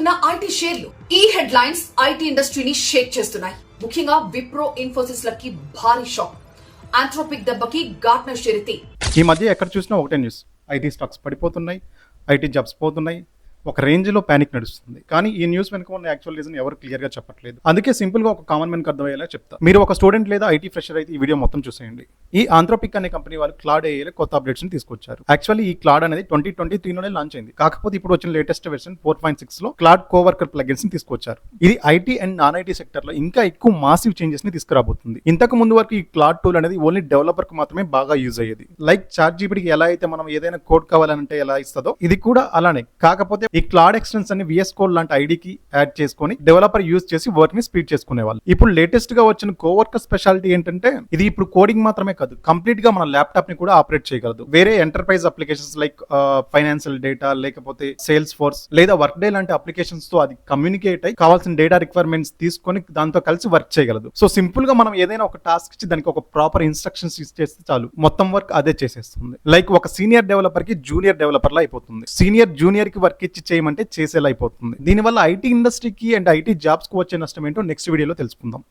పడిపోతున్న IT షేర్లు. ఈ headlines IT ఇండస్ట్రీని షేక్ చేస్తున్నాయి. ముఖ్యంగా విప్రో, ఇన్ఫోసిస్ లకి భారీ షాక్. ఆంథ్రోపిక్ దెబ్బకి గార్ట్నర్ షేరితే. ఈ మధ్య ఎక్కడ చూసినా ఒకటే న్యూస్, ఐటీ స్టాక్స్ పడిపోతున్నాయి, ఐటీ జాబ్స్ పోతున్నాయి, ఒక రేంజ్ లో ప్యానిక్ నడుస్తుంది. కానీ ఈ న్యూస్ వెనుక ఉన్న యాక్చువల్ రీజన్ ఎవరు క్లియర్ గా చెప్పట్లేదు. అందుకే సింపుల్ గా ఒక కామన్ మ్యాన్ కి అర్థమయ్యేలా చెప్తా. మీరు ఒక స్టూడెంట్ లేదా ఐటీ ఫ్రెషర్ అయితే ఈ వీడియో మొత్తం చూసేయండి. ఈ ఆంథ్రోపిక్ అనే కంపెనీ వాళ్ళు క్లాడ్ ఏఐలో కొత్త అప్డేట్స్ తీసుకొచ్చారు. యాక్చువల్లీ ఈ క్లాడ్ అనేది 2023లోనే లాంచ్ అయింది. కాకపోతే ఇప్పుడు వచ్చిన లేటెస్ట్ వెర్షన్ 4.6 లో క్లాడ్ కోవర్కర్ ప్లగిన్స్ ని తీసుకొచ్చారు. ఇది IT and non IT sector లో ఇంకా ఎక్కువ మాసివ్ చేంజెస్ ని తీసుకురాబోతుంది. ఇంతకు ముందు వరకు ఈ క్లాడ్ టూల్ అనేది ఓన్లీ డెవలపర్ కు మాత్రమే బాగా యూజ్ అయ్యేది. లైక్ చాట్ జీపీటీకి ఎలా అయితే మనం ఏదైనా కోడ్ కావాలంటే ఎలా ఇస్తుందో ఇది కూడా అలానే. కాకపోతే ఈ క్లాడ్ ఎక్స్టెన్స్ అని విఎస్ కోడ్ లాంటి ఐడికి యాడ్ చేసుకొని డెవలపర్ యూజ్ చేసి వర్క్ ని స్పీడ్ చేసుకునేవాళ్ళు. ఇప్పుడు లేటెస్ట్ గా వచ్చిన కోవర్కర్ స్పెషాలిటీ ఏంటంటే ఇది ఇప్పుడు కోడింగ్ మాత్రమే కాదు, కంప్లీట్ గా మన ల్యాప్టాప్ ని కూడా ఆపరేట్ చేయగలదు. వేరే enterprise applications like financial data, లేకపోతే సేల్స్ ఫోర్స్ లేదా వర్క్ డే లాంటి అప్లికేషన్స్ తో అది కమ్యూనికేట్ అయ్యి కావాల్సిన డేటా రిక్వైర్మెంట్స్ తీసుకొని దాంతో కలిసి వర్క్ చేయగలదు. సో సింపుల్ గా మనం ఏదైనా ఒక టాస్క్ ఇచ్చి దానికి ఒక ప్రాపర్ ఇన్స్ట్రక్షన్స్ ఇచ్చేస్తే చాలు, మొత్తం వర్క్ అదే చేసేస్తుంది. లైక్ ఒక సీనియర్ డెవలపర్ కి జూనియర్ డెవలపర్ లా అయిపోతుంది. సీనియర్ జూనియర్ కి వర్క్ ఇచ్చి చేయమంటే చేసేలా అయిపోతుంది. దీనివల్ల ఐటీ ఇండస్ట్రీకి అండ్ ఐటీ జాబ్స్ కు వచ్చే నష్టం ఏంటో నెక్స్ట్ వీడియోలో తెలుసుకుందాం.